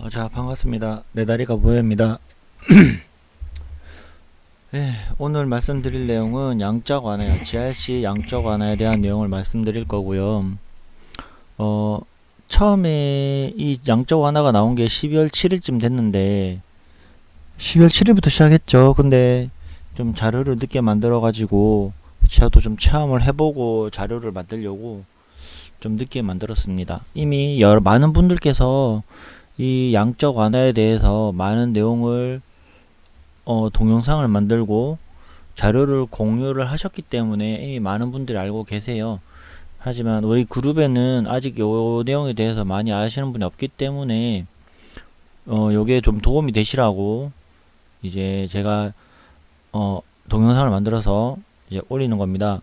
자, 반갑습니다. 내 다리가 보여입니다. 오늘 말씀드릴 내용은 양적 완화요. GRC 양적 완화에 대한 내용을 말씀드릴 거고요. 처음에 이 양적 완화가 나온 게 12월 7일쯤 됐는데 12월 7일부터 시작했죠. 근데 좀 자료를 늦게 만들어 가지고 저도 좀 체험을 해보고 자료를 만들려고 좀 늦게 만들었습니다. 이미 많은 분들께서 이 양적 완화에 대해서 많은 내용을 동영상을 만들고 자료를 공유를 하셨기 때문에 이미 많은 분들이 알고 계세요. 하지만 우리 그룹에는 아직 요 내용에 대해서 많이 아시는 분이 없기 때문에 요게 좀 도움이 되시라고 이제 제가 동영상을 만들어서 이제 올리는 겁니다.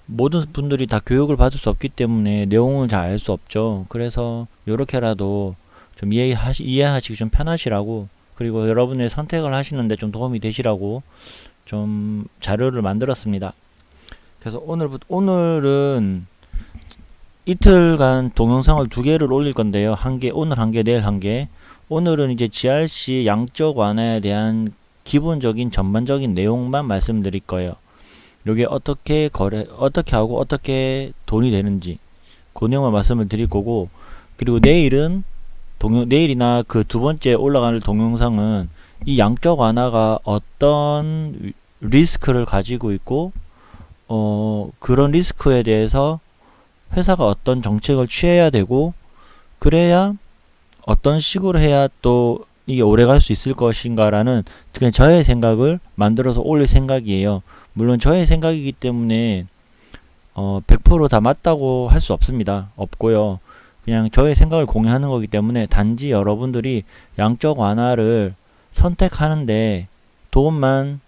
모든 분들이 다 교육을 받을 수 없기 때문에 내용은 잘 알 수 없죠. 그래서 요렇게라도 좀 이해하시기 좀 편하시라고, 그리고 여러분의 선택을 하시는데 좀 도움이 되시라고 좀 자료를 만들었습니다. 그래서 오늘은 이틀간 동영상을 2개를 올릴 건데요. 오늘 한 개, 내일 한 개. 오늘은 이제 GRC 양적 완화에 대한 기본적인 전반적인 내용만 말씀드릴 거예요. 요게 어떻게 하고 어떻게 돈이 되는지 그 내용만 말씀을 드릴 거고, 그리고 내일이나 그 두 번째 올라가는 동영상은 이 양적 완화가 어떤 리스크를 가지고 있고 그런 리스크에 대해서 회사가 어떤 정책을 취해야 되고, 그래야 어떤 식으로 해야 또 이게 오래 갈 수 있을 것인가라는 그냥 저의 생각을 만들어서 올릴 생각이에요. 물론 저의 생각이기 때문에 100% 다 맞다고 할 수 없고요. 그냥 저의 생각을 공유하는 거기 때문에 단지 여러분들이 양적 완화를 선택하는데 도움만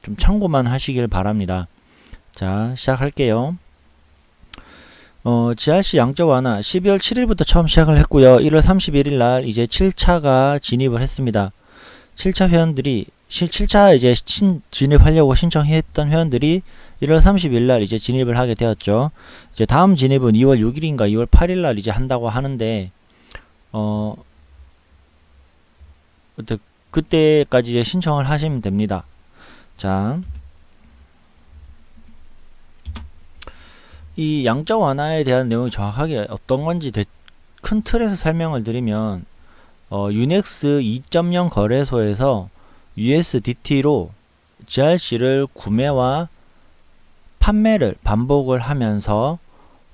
좀 참고만 하시길 바랍니다. 자, 시작할게요. GRC 양적 완화 12월 7일부터 처음 시작을 했고요. 1월 31일 날 이제 7차가 진입을 했습니다. 7차 회원들이 7차 이제 진입하려고 신청했던 회원들이 1월 30일 날 이제 진입을 하게 되었죠. 이제 다음 진입은 2월 6일인가 2월 8일 날 이제 한다고 하는데 그때까지 이제 신청을 하시면 됩니다. 자, 이 양적 완화에 대한 내용이 정확하게 어떤 건지 큰 틀에서 설명을 드리면 유넥스 2.0 거래소에서 USDT로 GRC를 구매와 판매를 반복을 하면서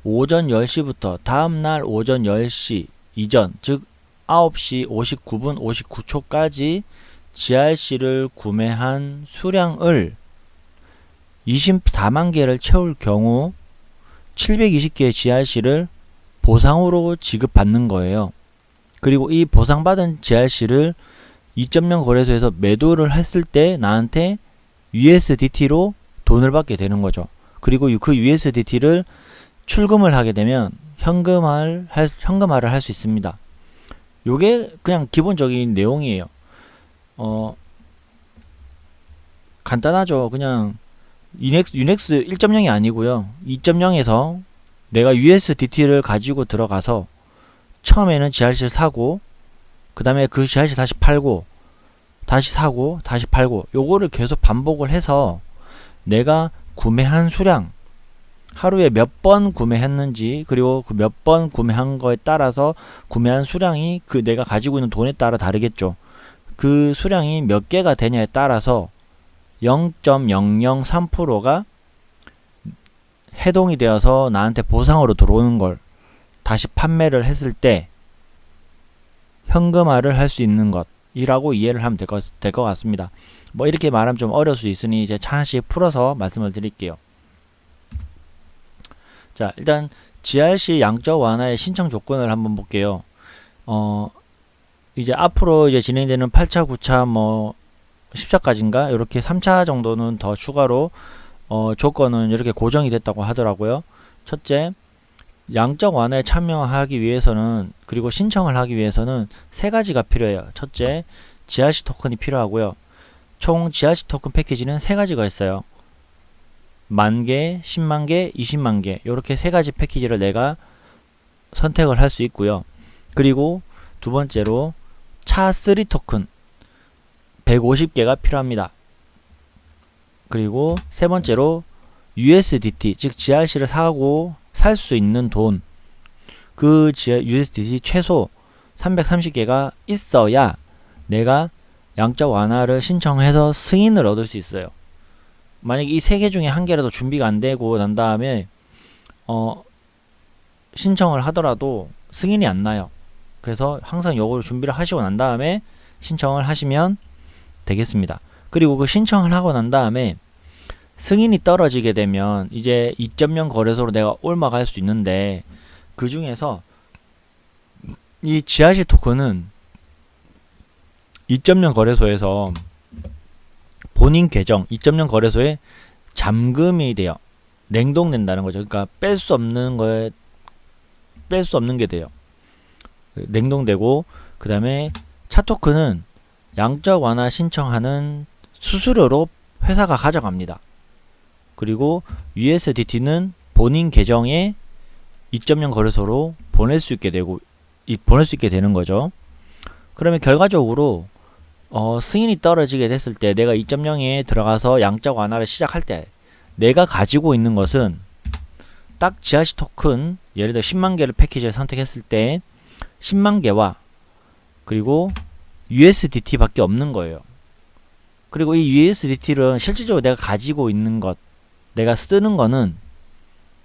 오전 10시부터 다음날 오전 10시 이전, 즉 9시 59분 59초까지 GRC를 구매한 수량을 24만 개를 채울 경우 720개의 GRC를 보상으로 지급받는 거예요. 그리고 이 보상받은 GRC를 2.0 거래소에서 매도를 했을 때 나한테 USDT로 돈을 받게 되는 거죠. 그리고 그 USDT를 출금을 하게 되면 현금화를 할 수 있습니다. 요게 그냥 기본적인 내용이에요. 간단하죠. 그냥 유넥스 1.0이 아니고요. 2.0에서 내가 USDT를 가지고 들어가서 처음에는 GRC를 사고, 그 다음에 그 GRC 다시 팔고, 다시 사고, 다시 팔고, 요거를 계속 반복을 해서 내가 구매한 수량, 하루에 몇 번 구매했는지, 그리고 그 몇 번 구매한 거에 따라서 구매한 수량이 그 내가 가지고 있는 돈에 따라 다르겠죠. 그 수량이 몇 개가 되냐에 따라서 0.003%가 해동이 되어서 나한테 보상으로 들어오는 걸 다시 판매를 했을 때 현금화를 할 수 있는 것이라고 이해를 하면 될 것 같습니다. 뭐 이렇게 말하면 좀 어려울 수 있으니 이제 하나씩 풀어서 말씀을 드릴게요. 자, 일단 GRC 양적 완화의 신청 조건을 한번 볼게요. 이제 앞으로 이제 진행되는 8차, 9차, 뭐 10차까지인가 이렇게 3차 정도는 더 추가로 조건은 이렇게 고정이 됐다고 하더라고요. 첫째, 양적 완화에 참여하기 위해서는, 그리고 신청을 하기 위해서는 3가지가 필요해요. 첫째, GRC 토큰이 필요하고요. 총 GRC 토큰 패키지는 3가지가 있어요. 10,000개, 100,000개, 200,000개, 이렇게 3가지 패키지를 내가 선택을 할 수 있고요. 그리고 두 번째로 차3 토큰 150개가 필요합니다. 그리고 세 번째로 USDT, 즉 GRC를 사고 살 수 있는 돈, 그 USDT 최소 330개가 있어야 내가 양적 완화를 신청해서 승인을 얻을 수 있어요. 만약에 이 세 개 중에 한 개라도 준비가 안 되고 난 다음에 신청을 하더라도 승인이 안 나요. 그래서 항상 요걸 준비를 하시고 난 다음에 신청을 하시면 되겠습니다. 그리고 그 신청을 하고 난 다음에 승인이 떨어지게 되면 이제 2.0 거래소로 내가 올라갈 수 있는데, 그 중에서 이 GRC 토큰은 2.0 거래소에서 본인 계정 2.0 거래소에 잠금이 돼요. 냉동된다는 거죠. 그러니까 뺄 수 없는 게 돼요. 냉동되고, 그 다음에 차 토큰은 양적 완화 신청하는 수수료로 회사가 가져갑니다. 그리고 USDT는 본인 계정에 2.0 거래소로 보낼 수 있게 되는 거죠. 그러면 결과적으로 승인이 떨어지게 됐을 때, 내가 2.0에 들어가서 양적 완화를 시작할 때 내가 가지고 있는 것은 딱 GRC 토큰, 예를 들어 10만 개를 패키지를 선택했을 때 10만 개와 그리고 USDT 밖에 없는 거예요. 그리고 이 USDT를 실질적으로 내가 가지고 있는 것, 내가 쓰는 거는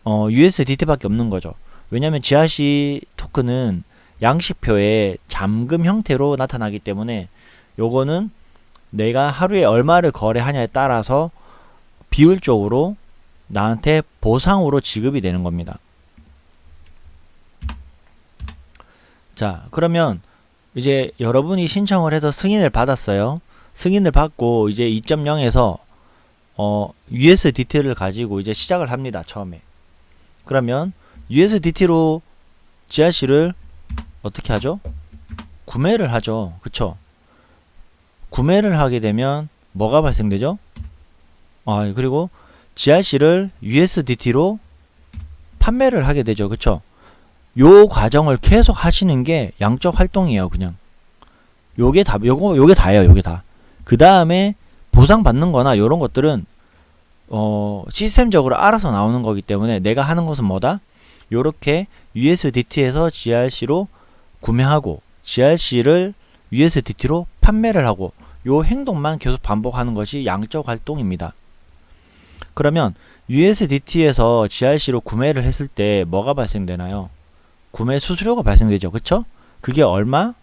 USDT 밖에 없는 거죠. 왜냐면 GRC 토큰은 양식표에 잠금 형태로 나타나기 때문에 요거는 내가 하루에 얼마를 거래하냐에 따라서 비율적으로 나한테 보상으로 지급이 되는 겁니다. 자, 그러면 이제 여러분이 신청을 해서 승인을 받았어요. 승인을 받고 이제 2.0에서 USDT를 가지고 이제 시작을 합니다. 처음에. 그러면 USDT로 GRC를 어떻게 하죠? 구매를 하죠. 그쵸? 구매를 하게 되면 뭐가 발생되죠? 그리고 GRC를 USDT로 판매를 하게 되죠. 그쵸? 요 과정을 계속 하시는 게 양적 활동이에요. 그냥 요게 다예요. 요게 다. 그 다음에 보상받는 거나 요런 것들은 시스템적으로 알아서 나오는 거기 때문에 내가 하는 것은 뭐다? 요렇게 USDT에서 GRC로 구매하고 GRC를 USDT로 판매를 하고, 요 행동만 계속 반복하는 것이 양적 활동입니다. 그러면 USDT에서 GRC로 구매를 했을 때 뭐가 발생되나요? 구매 수수료가 발생되죠. 그쵸? 그게 얼마?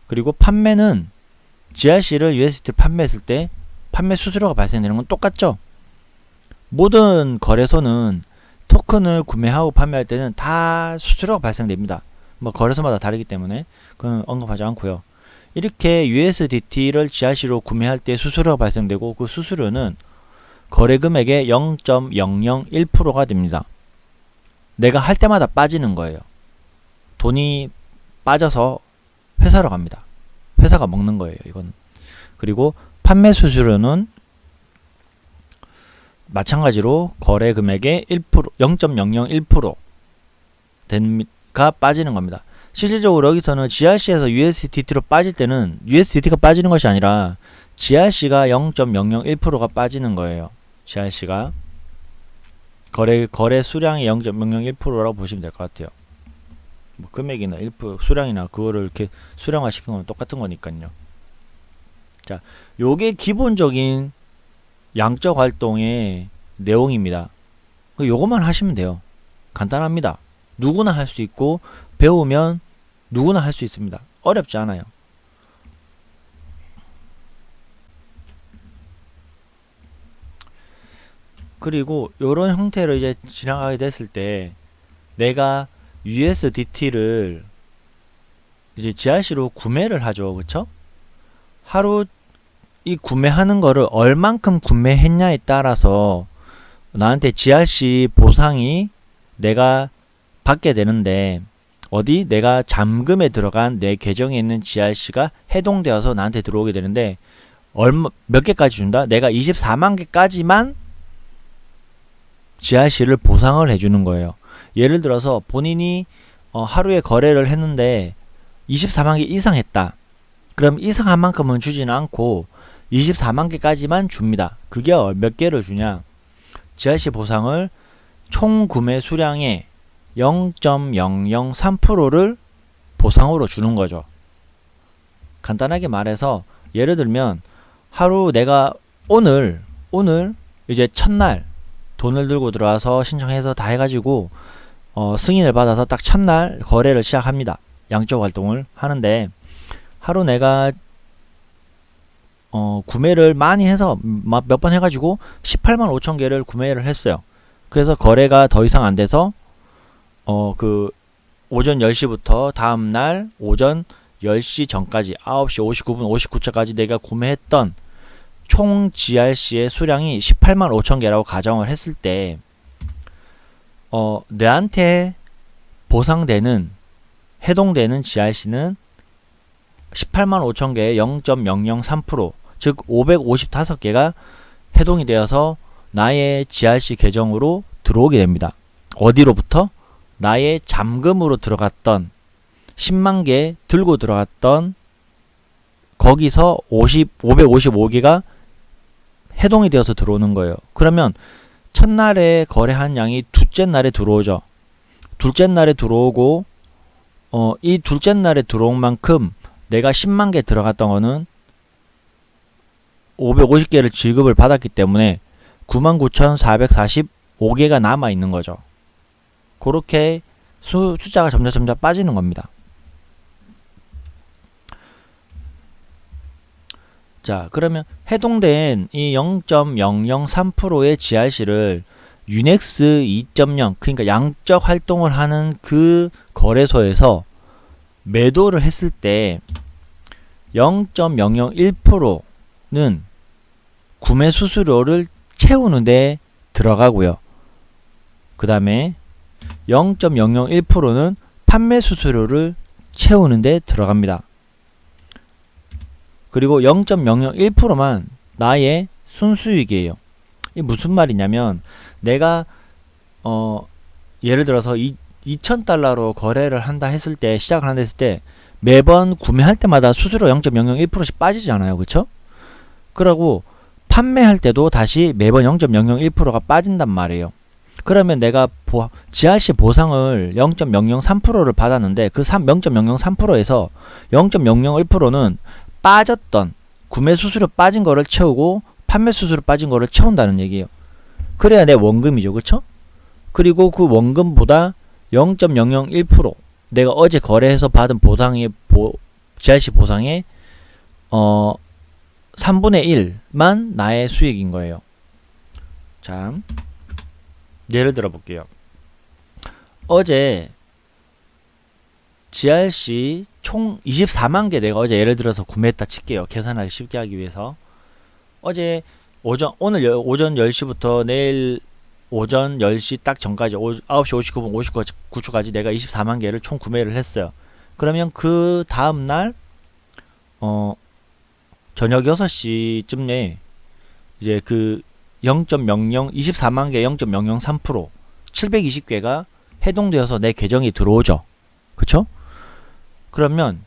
그리고 판매는 GRC를 USDT로 판매했을 때 판매 수수료가 발생되는 건 똑같죠? 모든 거래소는 토큰을 구매하고 판매할 때는 다 수수료가 발생됩니다. 뭐 거래소마다 다르기 때문에 그건 언급하지 않고요. 이렇게 USDT를 GRC로 구매할 때 수수료가 발생되고, 그 수수료는 거래 금액의 0.001%가 됩니다. 내가 할 때마다 빠지는 거예요. 돈이 빠져서 회사로 갑니다. 회사가 먹는 거예요, 이거는. 그리고 판매 수수료는 마찬가지로 거래 금액의 1%, 0.001%가 빠지는 겁니다. 실질적으로 여기서는 GRC에서 USDT로 빠질 때는 USDT가 빠지는 것이 아니라 GRC가 0.001%가 빠지는 거예요. GRC가 거래 수량의 0.001%라고 보시면 될 것 같아요. 뭐 금액이나 1% 수량이나 그거를 이렇게 수량화 시킨 건 똑같은 거니까요. 자, 요게 기본적인 양적 활동의 내용입니다. 요것만 하시면 돼요. 간단합니다. 누구나 할 수 있고 배우면 누구나 할 수 있습니다. 어렵지 않아요. 그리고 요런 형태로 이제 지나가게 됐을 때 내가 USDT를 이제 GRC로 구매를 하죠. 그쵸? 하루 이 구매하는 거를 얼만큼 구매했냐에 따라서 나한테 GRC 보상이 내가 받게 되는데, 어디 내가 잠금에 들어간 내 계정에 있는 GRC가 해동되어서 나한테 들어오게 되는데, 몇 개까지 준다? 내가 24만 개까지만 GRC를 보상을 해주는 거예요. 예를 들어서 본인이 하루에 거래를 했는데 24만 개 이상 했다. 그럼 이상한 만큼은 주지는 않고 24만 개까지만 줍니다. 그게 몇 개를 주냐? GRC 보상을 총 구매 수량의 0.003%를 보상으로 주는 거죠. 간단하게 말해서 예를 들면 하루 내가 오늘 이제 첫날 돈을 들고 들어와서 신청해서 다 해가지고 승인을 받아서 딱 첫날 거래를 시작합니다. 양적 활동을 하는데 하루 내가 구매를 많이 해서 몇 번 해가지고 18만 5천 개를 구매를 했어요. 그래서 거래가 더 이상 안 돼서 그 오전 10시부터 다음날 오전 10시 전까지 9시 59분 59초까지 내가 구매했던 총 GRC의 수량이 18만 5천 개라고 가정을 했을 때 내한테 보상되는 해동되는 GRC는 18만 5천 개의 0.003%, 즉 555개가 해동이 되어서 나의 GRC 계정으로 들어오게 됩니다. 어디로부터? 나의 잠금으로 들어갔던 10만 개 들고 들어갔던 거기서 555개가 해동이 되어서 들어오는 거예요. 그러면 첫날에 거래한 양이 둘째 날에 들어오죠. 둘째 날에 들어오고 이 둘째 날에 들어온 만큼 내가 10만 개 들어갔던 거는 550개를 지급을 받았기 때문에 99,445개가 남아 있는 거죠. 그렇게 숫자가 점점 빠지는 겁니다. 자, 그러면 해동된 이 0.003%의 GRC를 유넥스 2.0, 그러니까 양적 활동을 하는 그 거래소에서 매도를 했을 때 0.001%는 구매 수수료를 채우는데 들어가고요. 그 다음에 0.001%는 판매 수수료를 채우는데 들어갑니다. 그리고 0.001%만 나의 순수익이에요. 이게 무슨 말이냐면 내가 예를 들어서 2,000달러로 거래를 한다 했을 때, 시작을 한다 했을 때 매번 구매할 때마다 수수료 0.001%씩 빠지잖아요. 그쵸? 그러고 판매할 때도 다시 매번 0.001%가 빠진단 말이에요. 그러면 내가 GRC 보상을 0.003%를 받았는데 그 0.003%에서 0.001%는 빠졌던 구매 수수료 빠진 거를 채우고 판매 수수료 빠진 거를 채운다는 얘기예요. 그래야 내 원금이죠. 그쵸? 그리고 그 원금보다 0.001% 내가 어제 거래해서 받은 보상의 GRC 보상의 3분의 1만 나의 수익인 거예요. 자, 예를 들어 볼게요. 어제 GRC 총 24만 개 내가 어제 예를 들어서 구매했다 칠게요. 계산하기 쉽게 하기 위해서. 어제 오늘 오전 10시부터 내일 오전 10시 딱 전까지 9시 59분 59초까지 내가 24만 개를 총 구매를 했어요. 그러면 그 다음날 저녁 6시쯤에 이제 그 24만 개 0.003% 720개가 해동되어서 내 계정에 들어오죠. 그쵸? 그러면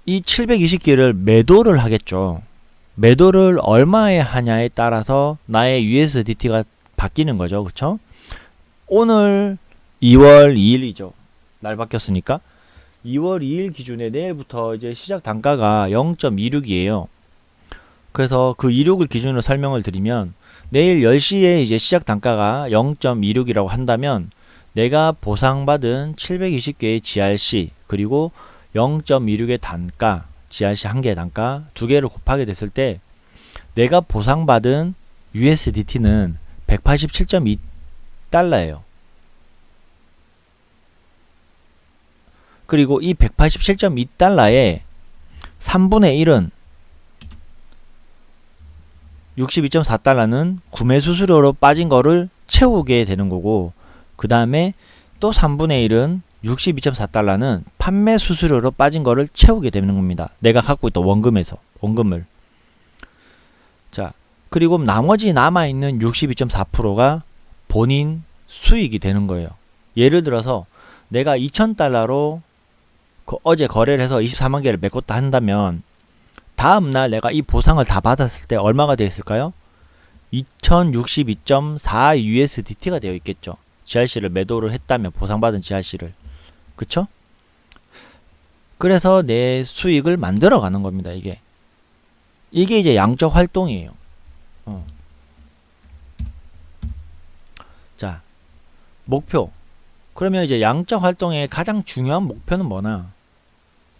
이 720개를 매도를 하겠죠. 매도를 얼마에 하냐에 따라서 나의 USDT가 바뀌는 거죠. 그쵸? 오늘 2월 2일이죠. 날 바뀌었으니까 2월 2일 기준에 내일부터 이제 시작 단가가 0.26이에요. 그래서 그 26을 기준으로 설명을 드리면 내일 10시에 이제 시작 단가가 0.26이라고 한다면 내가 보상받은 720개의 GRC 그리고 0.26의 단가, GRC 한 개의 단가 두 개를 곱하게 됐을 때 내가 보상받은 USDT는 187.2달러예요. 그리고 이 187.2달러의 3분의 1은 62.4달러는 구매 수수료로 빠진 거를 채우게 되는 거고, 그 다음에 또 3분의 1은 62.4달러는 판매 수수료로 빠진 거를 채우게 되는 겁니다. 내가 갖고 있던 원금을. 자, 그리고 나머지 남아있는 62.4%가 본인 수익이 되는 거예요. 예를 들어서 내가 2,000달러로 어제 거래를 해서 24만 개를 메꿨다 한다면 다음날 내가 이 보상을 다 받았을 때 얼마가 되어 있을까요? 2062.4 USDT가 되어 있겠죠. GRC를 매도를 했다면 보상받은 GRC를. 그쵸? 그래서 내 수익을 만들어 가는 겁니다. 이게 이제 양적 활동이에요. 자, 목표. 그러면 이제 양적 활동의 가장 중요한 목표는 뭐나?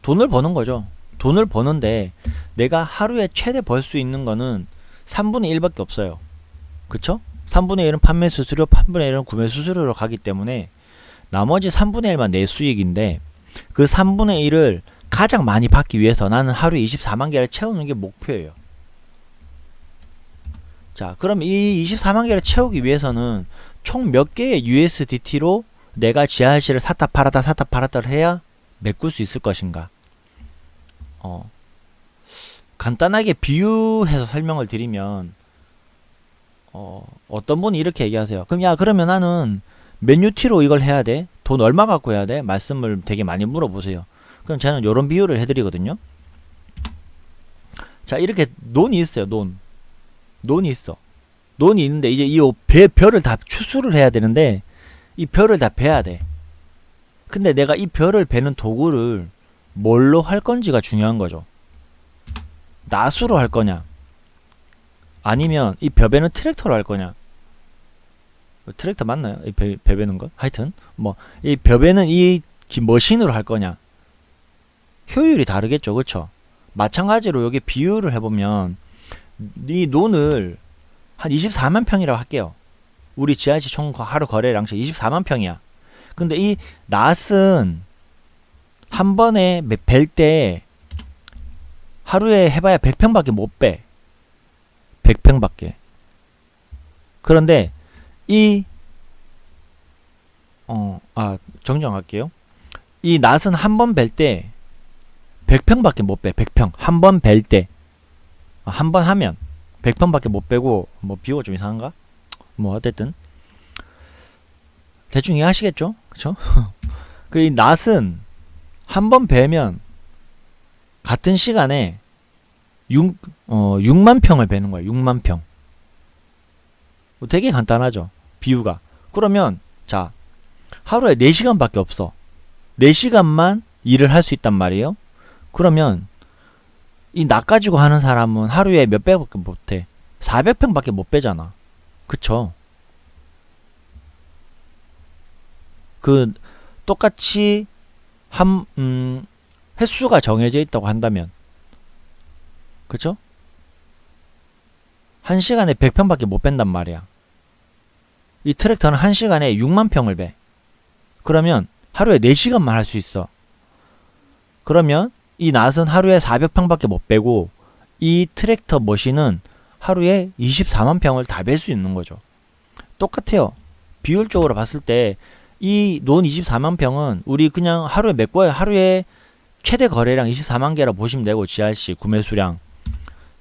돈을 버는 거죠. 돈을 버는데 내가 하루에 최대 벌 수 있는 거는 3분의 1밖에 없어요. 그쵸? 3분의 1은 판매 수수료, 3분의 1은 구매 수수료로 가기 때문에 나머지 3분의 1만 내 수익인데 그 3분의 1을 가장 많이 받기 위해서 나는 하루에 24만 개를 채우는 게 목표예요. 자, 그럼 이 24만 개를 채우기 위해서는 총 몇 개의 USDT로 내가 GRC를 샀다 팔았다를 해야 메꿀 수 있을 것인가? 간단하게 비유해서 설명을 드리면 어떤 분이 이렇게 얘기하세요. 그럼 야, 그러면 나는 몇 UT로 이걸 해야 돼? 돈 얼마 갖고 해야 돼? 말씀을 되게 많이 물어보세요. 그럼 저는 이런 비유를 해드리거든요. 자, 이렇게 논이 있어요. 논이 있어. 논이 있는데 이제 이 별을 다 추수를 해야 되는데 이 별을 다 베야 돼. 근데 내가 이 별을 베는 도구를 뭘로 할 건지가 중요한 거죠. 낫으로 할 거냐, 아니면 이 벼베는 트랙터로 할 거냐. 트랙터 맞나요? 이 벼베는 거? 하여튼 뭐 이 벼베는 이 머신으로 할 거냐. 효율이 다르겠죠. 그쵸? 마찬가지로 여기 비유를 해보면 이 논을 한 24만 평이라고 할게요. 우리 GRC 총 하루 거래량 24만 평이야. 근데 이 낫은 한 번에 벨 때 하루에 해봐야 100평밖에 못 빼. 100평밖에. 그런데 이 정정할게요. 이 낫은 한 번 벨 때 100평밖에 못 빼. 100평. 한 번 벨 때. 한 번 하면 100평밖에 못 빼고, 뭐 비유가 좀 이상한가? 뭐 어쨌든 대충 이해하시겠죠? 그쵸? 그 이 낫은 한 번 베면 같은 시간에 6만 평을 베는 거예요. 6만 평. 되게 간단하죠. 비유가. 그러면 자, 하루에 4시간밖에 없어. 4시간만 일을 할 수 있단 말이에요. 그러면 이 낫 가지고 하는 사람은 하루에 몇 배밖에 못해. 400평밖에 못 빼잖아. 그쵸? 그 똑같이 횟수가 정해져 있다고 한다면, 그쵸? 1시간에 100평밖에 못 뺀단 말이야. 이 트랙터는 1시간에 6만 평을 배. 그러면 하루에 4시간만 할 수 있어. 그러면 이 낫은 하루에 400평밖에 못 빼고 이 트랙터 머신은 하루에 24만 평을 다 뺄 수 있는 거죠. 똑같아요. 비율적으로 봤을 때 이 논 24만 평은 우리 그냥 하루에 몇 거예요? 하루에 최대 거래량 24만 개라 보시면 되고, GRC 구매 수량.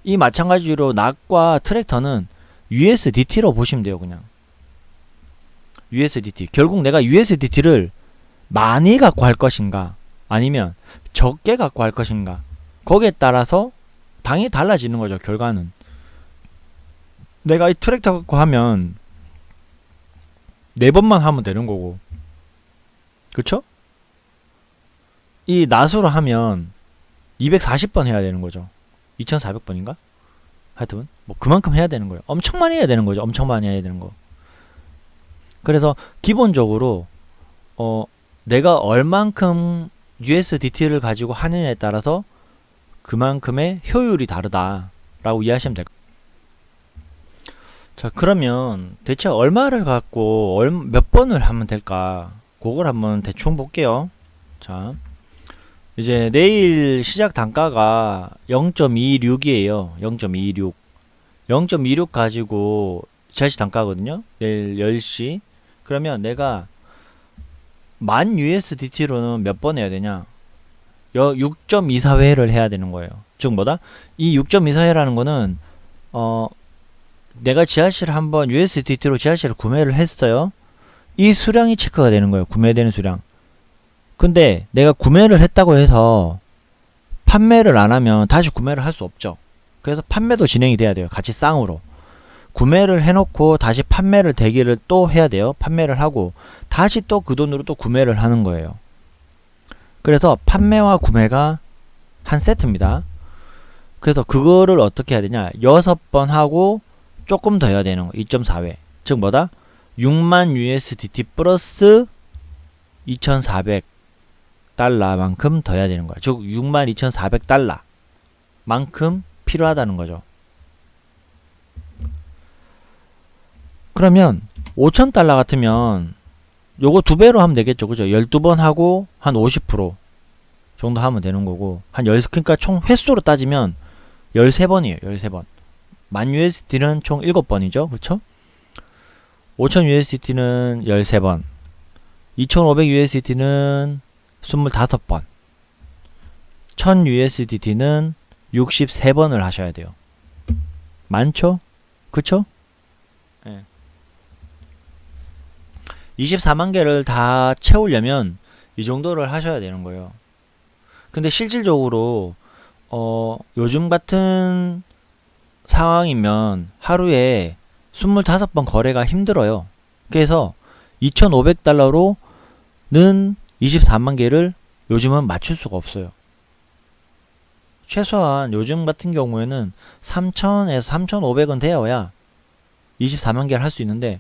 이 마찬가지로 낫과 트랙터는 USDT로 보시면 돼요. 그냥 USDT. 결국 내가 USDT를 많이 갖고 할 것인가, 아니면 적게 갖고 할 것인가, 거기에 따라서 당연히 달라지는 거죠. 결과는. 내가 이 트랙터 갖고 하면 4번만 하면 되는 거고, 그쵸? 이 낫으로 하면 240번 해야 되는 거죠. 2400번인가? 하여튼 뭐 그만큼 해야 되는 거예요. 엄청 많이 해야 되는 거죠. 엄청 많이 해야 되는 거. 그래서 기본적으로 내가 얼만큼 USDT를 가지고 하느냐에 따라서 그만큼의 효율이 다르다라고 이해하시면 될 거예요. 자, 그러면 대체 얼마를 갖고 몇 번을 하면 될까? 그걸 한번 대충 볼게요. 자, 이제 내일 시작 단가가 0.26이에요. 0.26. 0.26 가지고 GRC 단가거든요. 내일 10시. 그러면 내가 10,000 USDT로는 몇 번 해야 되냐? 6.24회를 해야 되는 거예요. 즉 뭐다? 이 6.24회라는 거는 내가 GRC를 한번 USDT로 GRC를 구매를 했어요. 이 수량이 체크가 되는 거예요. 구매되는 수량. 근데 내가 구매를 했다고 해서 판매를 안 하면 다시 구매를 할 수 없죠. 그래서 판매도 진행이 돼야 돼요. 같이 쌍으로. 구매를 해놓고 다시 판매를 대기를 또 해야 돼요. 판매를 하고 다시 또 그 돈으로 또 구매를 하는 거예요. 그래서 판매와 구매가 한 세트입니다. 그래서 그거를 어떻게 해야 되냐, 6번 하고 조금 더 해야 되는 거. 2.4회. 즉 뭐다? 6만 USDT 플러스 2,400달러만큼 더 해야 되는 거야. 즉 62,400달러 만큼 필요하다는 거죠. 그러면 5,000달러 같으면 요거 2배로 하면 되겠죠. 그죠? 12번 하고 한 50% 정도 하면 되는 거고, 그러니까 총 횟수로 따지면 13번이에요. 13번. 10,000 USDT는 총 7번이죠. 그쵸? 5,000 USDT는 13번. 2,500 USDT는 25번. 1,000 USDT는 63번을 하셔야 돼요. 많죠? 그쵸? 네. 24만 개를 다 채우려면 이 정도를 하셔야 되는 거예요. 근데 실질적으로 요즘 같은 상황이면 하루에 25번 거래가 힘들어요. 그래서 2,500달러로는 24만 개를 요즘은 맞출 수가 없어요. 최소한 요즘 같은 경우에는 3,000에서 3,500은 되어야 24만 개를 할 수 있는데,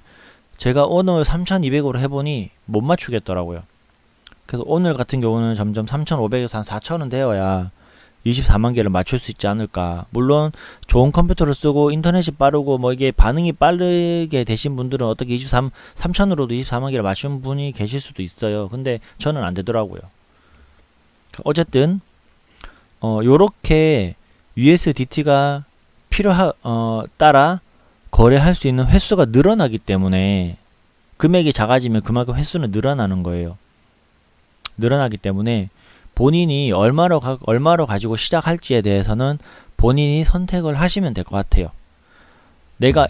제가 오늘 3,200으로 해보니 못 맞추겠더라고요. 그래서 오늘 같은 경우는 점점 3,500에서 한 4,000은 되어야 24만 개를 맞출 수 있지 않을까. 물론 좋은 컴퓨터를 쓰고 인터넷이 빠르고 뭐 이게 반응이 빠르게 되신 분들은 어떻게 3,000으로도 24만 개를 맞춘 분이 계실 수도 있어요. 근데 저는 안 되더라고요. 어쨌든 요렇게 USDT가 따라 거래할 수 있는 횟수가 늘어나기 때문에, 금액이 작아지면 그만큼 횟수는 늘어나는 거예요. 늘어나기 때문에 본인이 얼마로 가지고 시작할지에 대해서는 본인이 선택을 하시면 될 것 같아요. 내가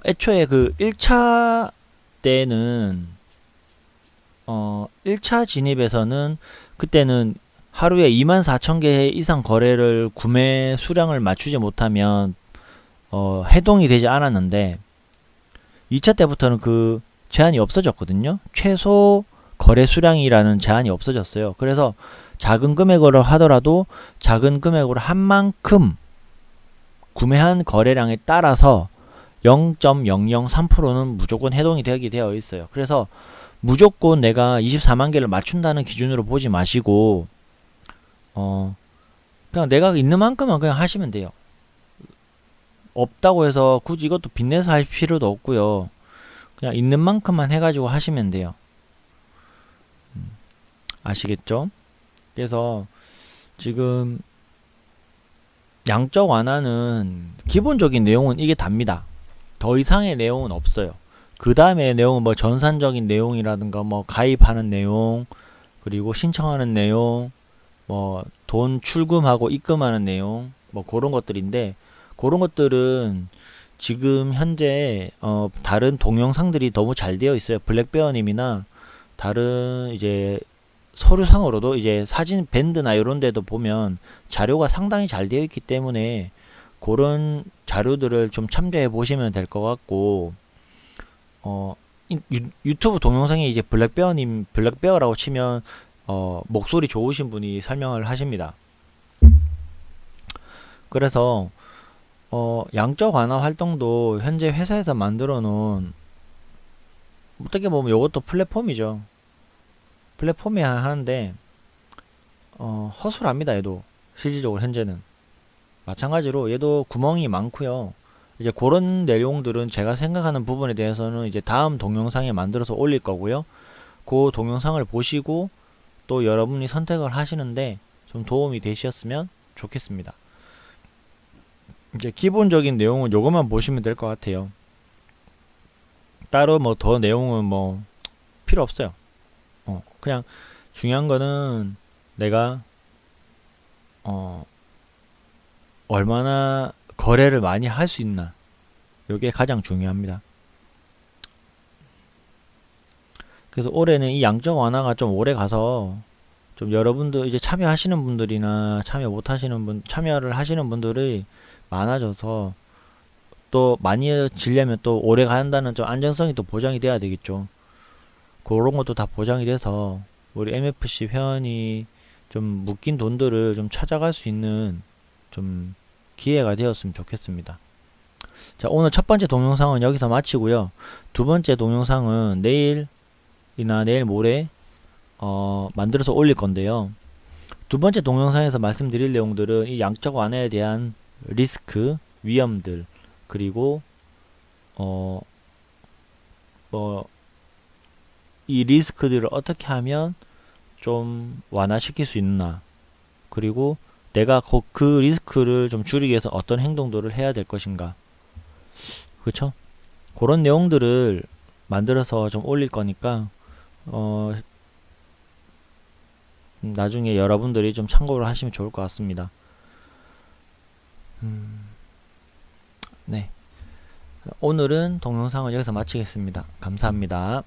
애초에 그 1차 때는 1차 진입에서는 그때는 하루에 24,000개 이상 거래를 구매 수량을 맞추지 못하면 해동이 되지 않았는데, 2차 때부터는 그 제한이 없어졌거든요. 최소 거래 수량이라는 제한이 없어졌어요. 그래서 작은 금액으로 하더라도 작은 금액으로 한 만큼 구매한 거래량에 따라서 0.003%는 무조건 해동이 되어 있어요. 그래서 무조건 내가 24만 개를 맞춘다는 기준으로 보지 마시고 그냥 내가 있는 만큼만 그냥 하시면 돼요. 없다고 해서 굳이 이것도 빚내서 할 필요도 없고요. 그냥 있는 만큼만 해가지고 하시면 돼요. 아시겠죠? 그래서 지금 양적 완화는 기본적인 내용은 이게 답니다. 더 이상의 내용은 없어요. 그 다음에 내용은 뭐 전산적인 내용이라든가 뭐 가입하는 내용, 그리고 신청하는 내용, 뭐 돈 출금하고 입금하는 내용, 뭐 그런 것들인데, 그런 것들은 지금 현재 다른 동영상들이 너무 잘 되어 있어요. 블랙베어님이나 다른 이제 서류상으로도 이제 사진 밴드나 이런 데도 보면 자료가 상당히 잘 되어 있기 때문에 그런 자료들을 좀 참조해 보시면 될 것 같고, 유튜브 동영상에 이제 블랙베어라고 치면 목소리 좋으신 분이 설명을 하십니다. 그래서 양적 완화 활동도 현재 회사에서 만들어 놓은, 어떻게 보면 이것도 플랫폼이죠. 플랫폼이야 하는데 허술합니다. 얘도 실질적으로 현재는 마찬가지로 얘도 구멍이 많고요. 이제 그런 내용들은 제가 생각하는 부분에 대해서는 이제 다음 동영상에 만들어서 올릴 거고요. 그 동영상을 보시고 또 여러분이 선택을 하시는데 좀 도움이 되셨으면 좋겠습니다. 이제 기본적인 내용은 요것만 보시면 될 것 같아요. 따로 뭐 더 내용은 뭐 필요 없어요. 그냥 중요한 거는 내가 얼마나 거래를 많이 할 수 있나, 요게 가장 중요합니다. 그래서 올해는 이 양적 완화가 좀 오래 가서 좀 여러분들 이제 참여하시는 분들이나 참여 못 하시는 분, 참여를 하시는 분들이 많아져서 또 많이 지려면 또 오래 간다는 좀 안정성이 또 보장이 돼야 되겠죠. 그런 것도 다 보장이 돼서 우리 MFC 회원이 좀 묶인 돈들을 좀 찾아갈 수 있는 좀 기회가 되었으면 좋겠습니다. 자, 오늘 첫 번째 동영상은 여기서 마치고요. 두 번째 동영상은 내일이나 내일 모레 만들어서 올릴 건데요. 두 번째 동영상에서 말씀드릴 내용들은 이 양적 완화에 대한 리스크, 위험들, 그리고 이 리스크들을 어떻게 하면 좀 완화시킬 수 있나, 그리고 내가 그 리스크를 좀 줄이기 위해서 어떤 행동들을 해야 될 것인가, 그쵸? 그런 내용들을 만들어서 좀 올릴 거니까 나중에 여러분들이 좀 참고를 하시면 좋을 것 같습니다. 네, 오늘은 동영상을 여기서 마치겠습니다. 감사합니다.